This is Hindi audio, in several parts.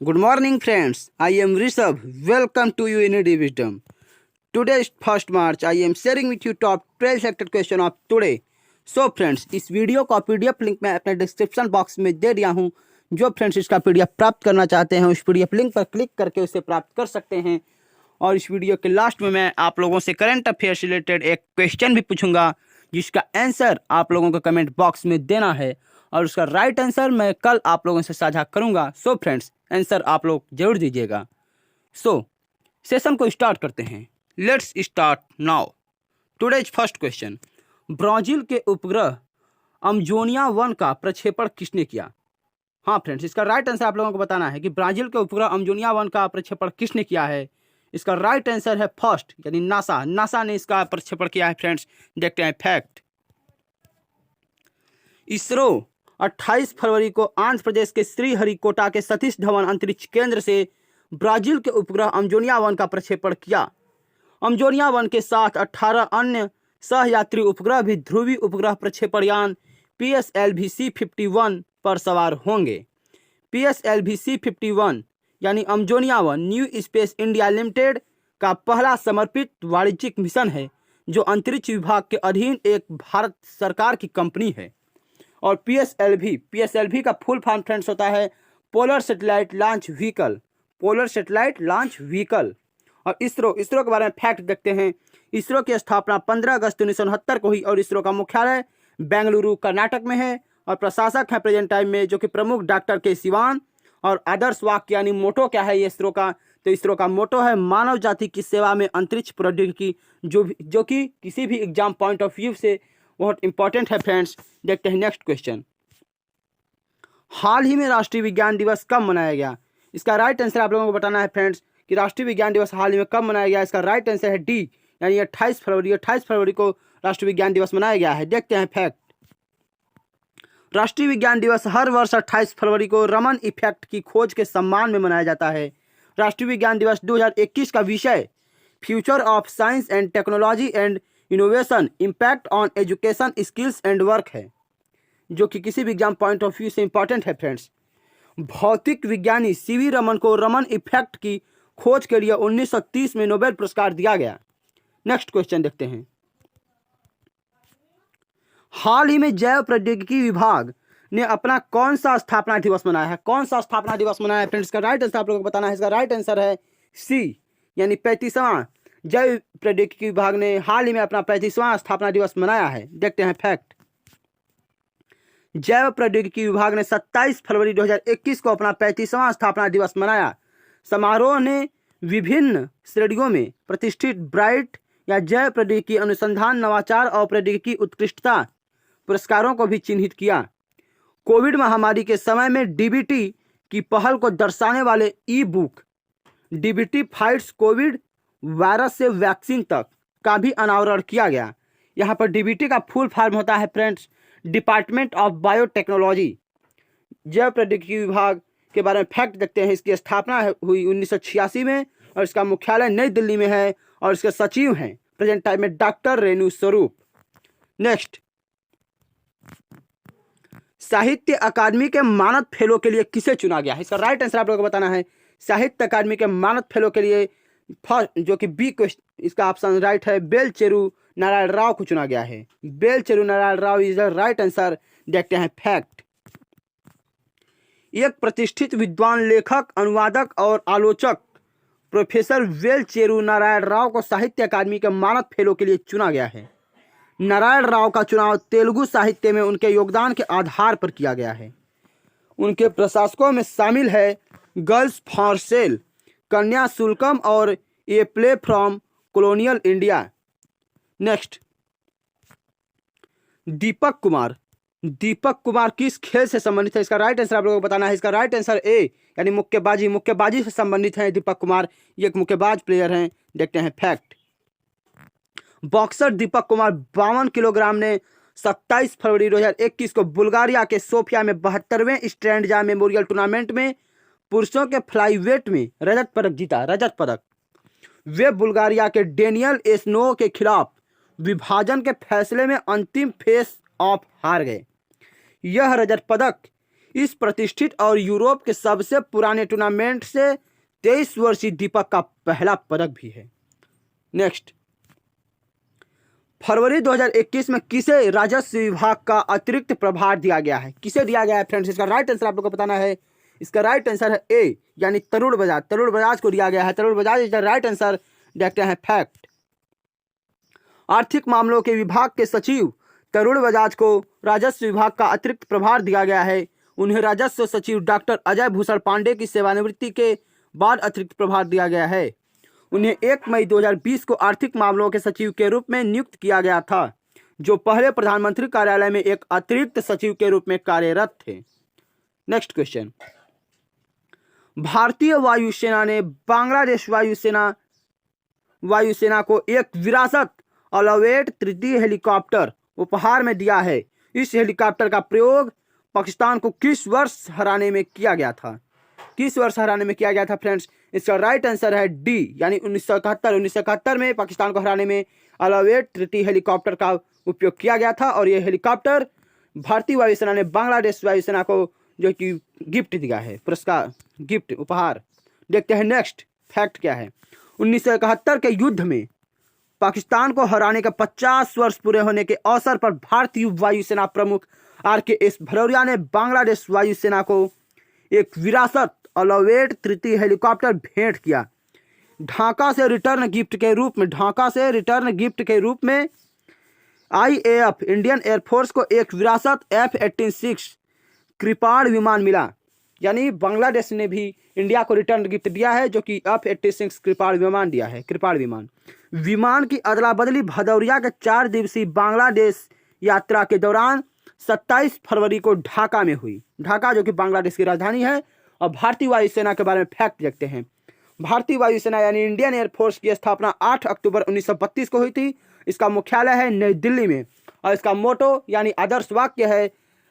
Good morning, friends. I am Rishabh. Welcome to you in a Wisdom. Today is 1st March. I am sharing with you top 12 selected question of today. So friends, इस वीडियो का पीडीएफ लिंक मैं अपने डिस्क्रिप्शन बॉक्स में दे दिया हूं। जो फ्रेंड्स इसका पीडीएफ प्राप्त करना चाहते हैं उस पीडीएफ लिंक पर क्लिक करके उसे प्राप्त कर सकते हैं। और इस वीडियो के लास्ट में मैं आप लोगों से करंट अफेयर से रिलेटेड एक क्वेश्चन भी पूछूंगा, जिसका आंसर आप लोगों को कमेंट बॉक्स में देना है और उसका राइट आंसर मैं कल आप लोगों से साझा करूंगा। सो फ्रेंड्स, आंसर आप लोग जरूर दीजिएगा। सेशन को स्टार्ट करते हैं। Let's start now. Today's first question, Brazil के उपग्रह अमजोनिया 1 का प्रक्षेपण किसने किया? हाँ फ्रेंड्स, इसका राइट आंसर आप लोगों को बताना है कि ब्राजील के उपग्रह अमजोनिया 1 का प्रक्षेपण किसने किया है। इसका राइट आंसर है फर्स्ट, यानी नासा ने इसका प्रक्षेपण किया है। फ्रेंड्स, देखते हैं फैक्ट। इसरो 28 फरवरी को आंध्र प्रदेश के श्रीहरिकोटा के सतीश धवन अंतरिक्ष केंद्र से ब्राजील के उपग्रह अमजोनिया 1 का प्रक्षेपण किया। अमजोनिया 1 के साथ 18 अन्य सहयात्री उपग्रह भी ध्रुवीय उपग्रह प्रक्षेपण यान PSLV-C51 पर सवार होंगे। PSLV-C51 यानी अमजोनिया 1 न्यू स्पेस इंडिया लिमिटेड का पहला समर्पित वाणिज्यिक मिशन है, जो अंतरिक्ष विभाग के अधीन एक भारत सरकार की कंपनी है। और PSLV का फुल फॉर्म फ्रेंड्स होता है पोलर सैटेलाइट लॉन्च व्हीकल। और इसरो के बारे में फैक्ट देखते हैं। इसरो की स्थापना 15 अगस्त 1969 को हुई और इसरो का मुख्यालय बेंगलुरु कर्नाटक में है। और प्रशासक हैं प्रेजेंट टाइम में जो कि प्रमुख डॉक्टर के सिवान। और आदर्श वाक्य यानी मोटो क्या है इसरो का? तो इसरो का मोटो है मानव जाति की सेवा में अंतरिक्ष प्रौद्योगिकी, जो कि किसी भी एग्जाम पॉइंट ऑफ व्यू से बहुत इंपॉर्टेंट है। फ्रेंड्स, देखते हैं नेक्स्ट क्वेश्चन। हाल ही में राष्ट्रीय विज्ञान दिवस कब मनाया गया? इसका राइट आंसर आप लोगों को बताना है फ्रेंड्स कि राष्ट्रीय विज्ञान दिवस हाल ही में कब मनाया गया। इसका राइट आंसर है डी, यानी 28 फरवरी को राष्ट्रीय विज्ञान दिवस मनाया गया है। देखते हैं फैक्ट। राष्ट्रीय विज्ञान दिवस हर वर्ष 28 फरवरी को रमन इफेक्ट की खोज के सम्मान में मनाया जाता है। राष्ट्रीय विज्ञान दिवस 2021 का विषय future of science and technology and innovation impact on education skills and work है, जो कि किसी भी एग्जाम पॉइंट ऑफ व्यू से इंपॉर्टेंट है। फ्रेंड्स, भौतिक विज्ञानी सीवी रमन को रमन इफेक्ट की खोज के लिए 1930 में नोबेल पुरस्कार दिया गया। नेक्स्ट क्वेश्चन देखते हैं। हाल ही में जैव प्रौद्योगिकी विभाग ने अपना कौन सा स्थापना दिवस मनाया है? फ्रेंड्स, इसका राइट आंसर आप लोगों को बताना है। इसका राइट आंसर है सी, यानी 35वां। जैव प्रौद्योगिकी विभाग ने हाल ही में अपना 35वां स्थापना दिवस मनाया है। देखते हैं फैक्ट। जैव प्रौद्योगिकी विभाग ने 27 फरवरी 2021 को अपना 35वां स्थापना दिवस मनाया। समारोह ने विभिन्न श्रेणियों में प्रतिष्ठित ब्राइट या जैव प्रौद्योगिकी अनुसंधान, नवाचार और प्रौद्योगिकी उत्कृष्टता पुरस्कारों को भी चिन्हित किया। कोविड महामारी के समय में डीबीटी की पहल को दर्शाने वाले ई book DBT fights Covid virus से वैक्सीन तक का भी अनावरण किया गया। यहाँ पर डीबीटी का फुल फॉर्म होता है फ्रेंड्स डिपार्टमेंट ऑफ बायोटेक्नोलॉजी। जैव प्रौद्योगिकी विभाग के बारे में फैक्ट देखते हैं। इसकी स्थापना हुई 1986 में और इसका मुख्यालय नई दिल्ली में है और इसके सचिव हैं प्रेजेंट टाइम में डॉक्टर रेणु स्वरूप। नेक्स्ट, साहित्य अकादमी के मानद फेलो के लिए किसे चुना गया है? इसका राइट आंसर आप लोगों को बताना है। साहित्य अकादमी के मानद फेलो के लिए फर्स्ट, जो कि बी क्वेश्चन, इसका ऑप्शन राइट है, बेलचेरू नारायण राव को चुना गया है। Belcheru Narayan Rao is the right answer. देखते हैं फैक्ट। एक प्रतिष्ठित विद्वान, लेखक, अनुवादक और आलोचक प्रोफेसर बेलचेरू नारायण राव को साहित्य अकादमी के मानद फेलो के लिए चुना गया है। नारायण राव का चुनाव तेलुगु साहित्य में उनके योगदान के आधार पर किया गया है। उनके प्रशासकों में शामिल है girls for sale, Kanya Shulkam और a play from colonial India. Next, Deepak Kumar किस खेल से संबंधित है? इसका राइट आंसर आप लोगों को बताना है। इसका राइट आंसर ए, यानी मुक्केबाजी से संबंधित है दीपक कुमार। ये एक मुक्केबाज प्लेयर हैं। देखते हैं fact. Boxer Deepak Kumar 52 kilogram ने 27 फरवरी 2021 को बुल्गारिया के सोफिया में 72वें स्ट्रैंडजा मेमोरियल टूर्नामेंट में पुरुषों के फ्लाईवेट में रजत पदक जीता। वे बुल्गारिया के डेनियल एस्नो के खिलाफ विभाजन के फैसले में अंतिम फेस ऑफ हार गए। यह रजत पदक इस प्रतिष्ठित और यूरोप के सबसे पुराने टूर्नामेंट से 23 वर्षीय दीपक का पहला पदक भी है। नेक्स्ट, फरवरी 2021 में किसे राजस्व विभाग का अतिरिक्त प्रभार दिया गया है? किसे दिया गया है फ्रेंड्स? इसका राइट आंसर आप लोग को बताना है। इसका राइट आंसर है ए, यानी तरुण बजाज। तरुण बजाज को दिया गया है। Tarun Bajaj is the right answer. देखते हैं फैक्ट। आर्थिक मामलों के विभाग के सचिव तरुण बजाज को राजस्व विभाग का अतिरिक्त प्रभार दिया गया है। उन्हें राजस्व सचिव डॉक्टर अजय भूषण पांडे की सेवानिवृत्ति के बाद अतिरिक्त प्रभार दिया गया है। उन्हें 1 मई 2020 को आर्थिक मामलों के सचिव के रूप में नियुक्त किया गया था, जो पहले प्रधानमंत्री कार्यालय में एक अतिरिक्त सचिव के रूप में कार्यरत थे। नेक्स्ट क्वेश्चन, भारतीय वायुसेना ने बांग्लादेश वायुसेना को एक विरासत अलावेट तृतीय हेलीकॉप्टर उपहार में दिया है। इस हेलीकॉप्टर का प्रयोग पाकिस्तान को किस वर्ष हराने में किया गया था? किस वर्ष हराने में किया गया था फ्रेंड्स? इसका राइट आंसर है डी, यानी 1971। 1971 में पाकिस्तान को हराने में अलावेट तृतीय हेलीकॉप्टर का उपयोग किया गया था और यह हेलीकॉप्टर भारतीय वायुसेना ने बांग्लादेश वायुसेना को जो कि गिफ्ट दिया है, पुरस्कार, गिफ्ट, उपहार। देखते हैं नेक्स्ट फैक्ट क्या है। 1971 के युद्ध में पाकिस्तान को हराने के 50 वर्ष पूरे होने के अवसर पर भारतीय वायुसेना प्रमुख RKS भदौरिया ने बांग्लादेश वायुसेना को एक विरासत अलावेट तृतीय हेलीकॉप्टर भेंट किया। ढाका से रिटर्न गिफ्ट के रूप में IAF इंडियन एयरफोर्स को एक विरासत F-86 कृपाण विमान मिला। यानी बांग्लादेश ने भी इंडिया को रिटर्न गिफ्ट दिया है, जो कि F-86 कृपाण विमान दिया है। कृपाण विमान की अदला बदली भदौरिया के 4 दिवसीय बांग्लादेश यात्रा के दौरान 27 फरवरी को ढाका में हुई। ढाका जो कि बांग्लादेश की राजधानी है। और भारतीय वायुसेना के बारे में फैक्ट देखते हैं। भारतीय वायुसेना यानी इंडियन एयरफोर्स की स्थापना 8 अक्टूबर 1932 को हुई थी। इसका मुख्यालय है नई दिल्ली में और इसका मोटो यानी आदर्श वाक्य है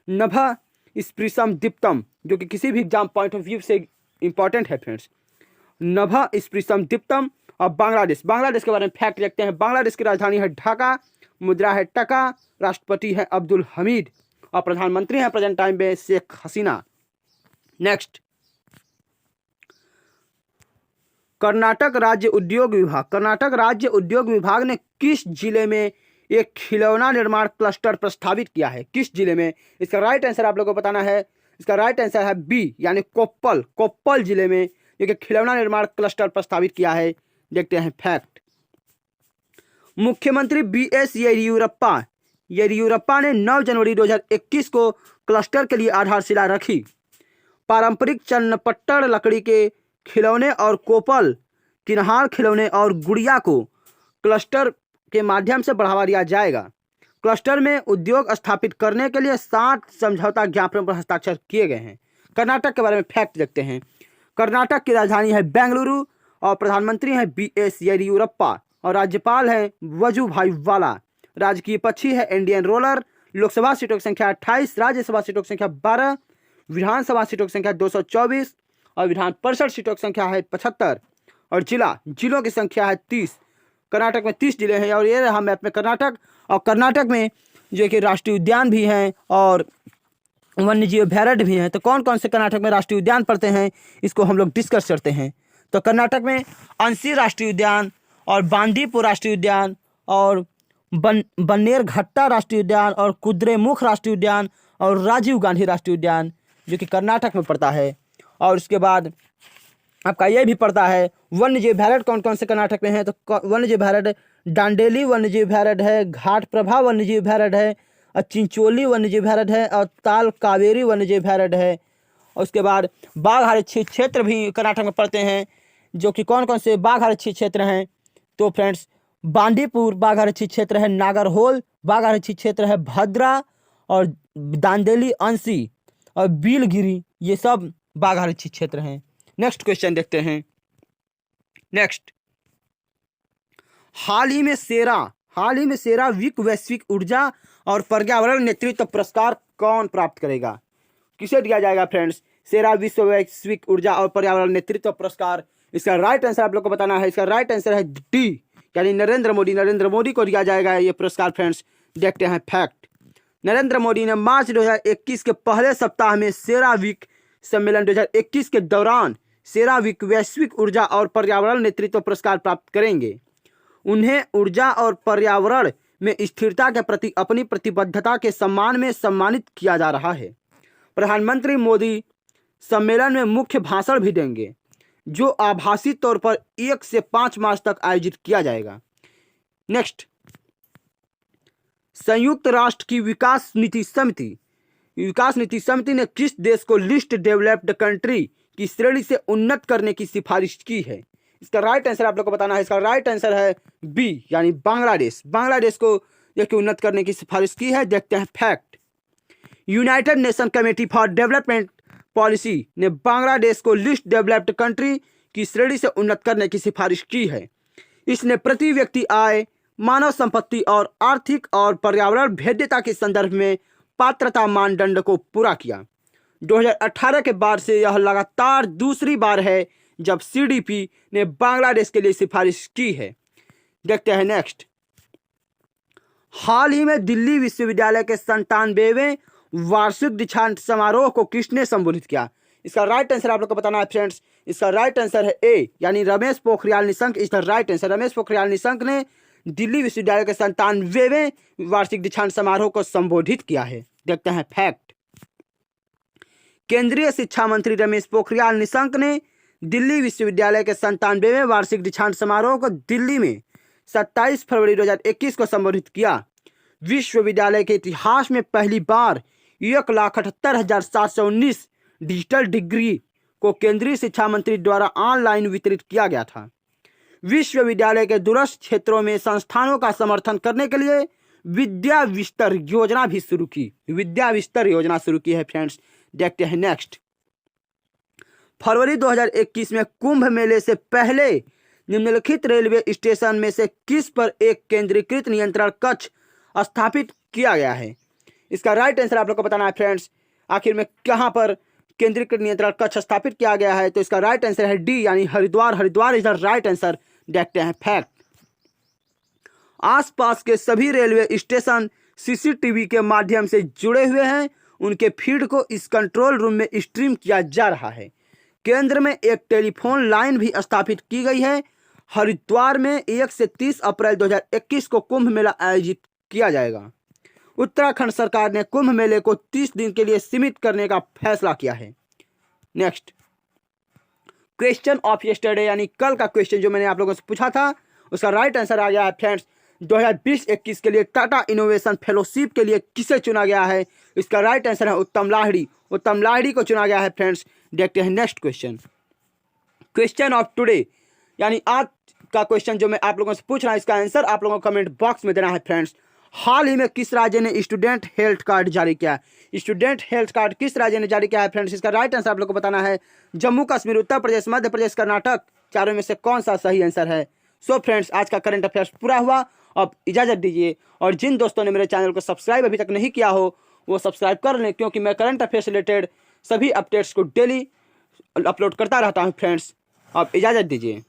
नभ स्पृशम दीप्तम, जो कि किसी भी एग्जाम पॉइंट ऑफ व्यू से इंपॉर्टेंट है फ्रेंड्स। नभ स्पृशम दीप्तम। और बांग्लादेश के बारे में फैक्ट देखते हैं। बांग्लादेश की राजधानी है ढाका, मुद्रा है टका, राष्ट्रपति है अब्दुल हमीद और प्रधानमंत्री हैं प्रेजेंट टाइम में शेख हसीना। नेक्स्ट, कर्नाटक राज्य उद्योग विभाग ने किस जिले में एक खिलौना निर्माण क्लस्टर प्रस्तावित किया है? किस जिले में? इसका राइट आंसर आप लोगों को बताना है। इसका राइट आंसर है बी, यानी कोप्पल जिले में एक खिलौना निर्माण क्लस्टर प्रस्तावित किया है। देखते हैं फैक्ट। मुख्यमंत्री BS येदियुरप्पा ने 9 जनवरी 2021 को क्लस्टर के लिए आधारशिला रखी। पारंपरिक चन्नपट्टन लकड़ी के खिलौने और कोपल किन्हार खिलौने और गुड़िया को क्लस्टर के माध्यम से बढ़ावा दिया जाएगा। क्लस्टर में उद्योग स्थापित करने के लिए 7 समझौता ज्ञापनों पर हस्ताक्षर किए गए हैं। कर्नाटक के बारे में फैक्ट देखते हैं। कर्नाटक की राजधानी है बेंगलुरु और प्रधानमंत्री हैं BS येदियुरप्पा और राज्यपाल हैं वजुभाई वाला। राजकीय पक्षी है इंडियन रोलर। लोकसभा सीटों की संख्या 28, राज्यसभा सीटों की संख्या 12, विधानसभा सीटों की संख्या 224 और विधान परिषद सीटों की संख्या है 75 और जिलों की संख्या है 30। कर्नाटक में 30 जिले हैं और ये रहा मैप में कर्नाटक। और कर्नाटक में जो कि राष्ट्रीय उद्यान भी हैं और वन्यजीव अभ्यारण्य भी हैं। तो कौन कौन से कर्नाटक में राष्ट्रीय उद्यान पड़ते हैं, इसको हम लोग डिस्कस करते हैं। तो कर्नाटक में अंसी राष्ट्रीय उद्यान और बांदीपुर राष्ट्रीय उद्यान और बन्नेरघट्टा राष्ट्रीय उद्यान और कुद्रेमुख राष्ट्रीय उद्यान और राजीव गांधी राष्ट्रीय उद्यान जो कि कर्नाटक में पड़ता है। और उसके बाद आपका ये भी पड़ता है वन्यजीव अभ्यारण्य कौन कौन से कर्नाटक में है। तो वन्यजीव अभ्यारण्य दांडेली वन्यजीव अभ्यारण्य है, घाटप्रभा वन्यजीव अभ्यारण्य है और चिंचोली वन्यजीव अभ्यारण्य है और ताल कावेरी वन्यजीव अभ्यारण्य है। और उसके बाद बाघ आरक्षित क्षेत्र भी कर्नाटक में पड़ते हैं, जो कि कौन कौन से बाघ आरक्षित क्षेत्र हैं। तो फ्रेंड्स बांदीपुर बाघ आरक्षित क्षेत्र है, नागरहोल बाघ आरक्षित क्षेत्र है, भद्रा और दांडेली अंसी और बिलगिरी, ये सब बाघ आरक्षित क्षेत्र हैं। नेक्स्ट क्वेश्चन देखते हैं। नेक्स्ट, हाल ही में सेरा वैश्विक ऊर्जा और पर्यावरण नेतृत्व पुरस्कार कौन प्राप्त करेगा? किसे दिया जाएगा फ्रेंड्स? सेरा विश्व वैश्विक ऊर्जा और पर्यावरण नेतृत्व पुरस्कार। इसका राइट आंसर आप लोग को बताना है। इसका राइट आंसर है डी, यानी नरेंद्र मोदी को दिया जाएगा ये पुरस्कार फ्रेंड्स। देखते हैं फैक्ट। नरेंद्र मोदी ने मार्च 2021 के पहले सप्ताह में सेरावीक सम्मेलन 2021 के दौरान सेरावीक वैश्विक ऊर्जा और पर्यावरण नेतृत्व पुरस्कार प्राप्त करेंगे। उन्हें ऊर्जा और पर्यावरण में स्थिरता के प्रति अपनी प्रतिबद्धता के सम्मान में सम्मानित किया जा रहा है। प्रधानमंत्री मोदी सम्मेलन में मुख्य भाषण भी देंगे, जो आभासी तौर पर 1 से 5 मार्च तक आयोजित किया जाएगा। नेक्स्ट, संयुक्त राष्ट्र की विकास नीति समिति ने किस देश को लिस्ट डेवलप्ड कंट्री की श्रेणी से उन्नत करने की सिफारिश की है? इसका राइट आंसर आप लोग को बताना है। इसका राइट आंसर है बी, यानी बांग्लादेश। बांग्लादेश को देखिए उन्नत करने की सिफारिश की है। देखते हैं fact. United nation committee for development policy ने बांग्लादेश को लिस्ट डेवलप्ड कंट्री की श्रेणी से उन्नत करने की सिफारिश की है। इसने प्रति व्यक्ति आय, मानव संपत्ति और आर्थिक और पर्यावरण भेद्यता के संदर्भ में पात्रता मानदंड को पूरा किया। 2018 के बाद से यह लगातार दूसरी बार है जब सीडीपी ने बांग्लादेश के लिए सिफारिश की है। देखते हैं नेक्स्ट। हाल ही में दिल्ली विश्वविद्यालय के 97वें वार्षिक दीक्षांत समारोह को किसने संबोधित किया? इसका राइट आंसर आप लोग को बताना है फ्रेंड्स। इसका राइट आंसर है ए, यानी Ramesh Pokhriyal Nishank is the right answer. Ramesh Pokhriyal Nishank ने दिल्ली विश्वविद्यालय के 97वें वार्षिक दीक्षांत समारोह को संबोधित किया है। देखते हैं फैक्ट। केंद्रीय शिक्षा मंत्री रमेश पोखरियाल निशंक ने दिल्ली विश्वविद्यालय के 97वें वार्षिक दीक्षांत समारोह को दिल्ली में 27 फरवरी 2021 को संबोधित किया। विश्वविद्यालय के इतिहास में पहली बार 1,78,719 डिजिटल डिग्री को केंद्रीय शिक्षा मंत्री द्वारा ऑनलाइन वितरित किया गया था। विश्वविद्यालय के दूरस्थ क्षेत्रों में संस्थानों का समर्थन करने के लिए विद्या विस्तार योजना भी शुरू की। विद्या विस्तार योजना शुरू की है फ्रेंड्स। देखते हैं नेक्स्ट। फरवरी 2021 में कुंभ मेले से पहले निम्नलिखित रेलवे स्टेशन में से किस पर एक केंद्रीकृत नियंत्रण कक्ष स्थापित किया गया है? इसका राइट आंसर आप लोग को बताना है फ्रेंड्स। आखिर में कहां पर केंद्रीकृत नियंत्रण कक्ष स्थापित किया गया है? तो इसका राइट आंसर है डी, यानी Haridwar. Haridwar is the right answer. देखते हैं फैक्ट। आसपास के सभी रेलवे स्टेशन सीसीटीवी के माध्यम से जुड़े हुए हैं। उनके फीड को इस कंट्रोल रूम में स्ट्रीम किया जा रहा है। केंद्र में एक टेलीफोन लाइन भी स्थापित की गई है। हरिद्वार में 1 से 30 अप्रैल 2021 को कुंभ मेला आयोजित किया जाएगा। उत्तराखंड सरकार ने कुंभ मेले को 30 दिन के लिए सीमित करने का फैसला किया है। नेक्स्ट, क्वेश्चन ऑफ यस्टरडे, यानी कल का क्वेश्चन जो मैंने आप लोगों से पूछा था, उसका राइट आंसर आ गया है फ्रेंड्स। 2020-21 के लिए टाटा इनोवेशन फेलोशिप के लिए किसे चुना गया है? इसका राइट आंसर है उत्तम लाहिड़ी। उत्तम लाहिड़ी को चुना गया है फ्रेंड्स। देखते हैं next question. Question of today, यानी आज का क्वेश्चन जो मैं आप लोगों से पूछ रहा हूं, इसका आंसर आप लोगों को कमेंट बॉक्स में देना है फ्रेंड्स। हाल ही में किस राज्य ने स्टूडेंट हेल्थ कार्ड जारी किया? स्टूडेंट हेल्थ कार्ड किस राज्य ने जारी किया है फ्रेंड्स? इसका राइट आंसर आप लोग को बताना है। जम्मू कश्मीर, उत्तर प्रदेश, मध्य प्रदेश, कर्नाटक, चारों में से कौन सा सही आंसर है? सो फ्रेंड्स, आज का करंट अफेयर्स पूरा हुआ। अब इजाजत दीजिए, और जिन दोस्तों ने मेरे चैनल को सब्सक्राइब अभी तक नहीं किया हो वो सब्सक्राइब कर लें, क्योंकि मैं करंट अफेयर से रिलेटेड सभी अपडेट्स को डेली अपलोड करता रहता हूँ फ्रेंड्स। अब इजाजत दीजिए।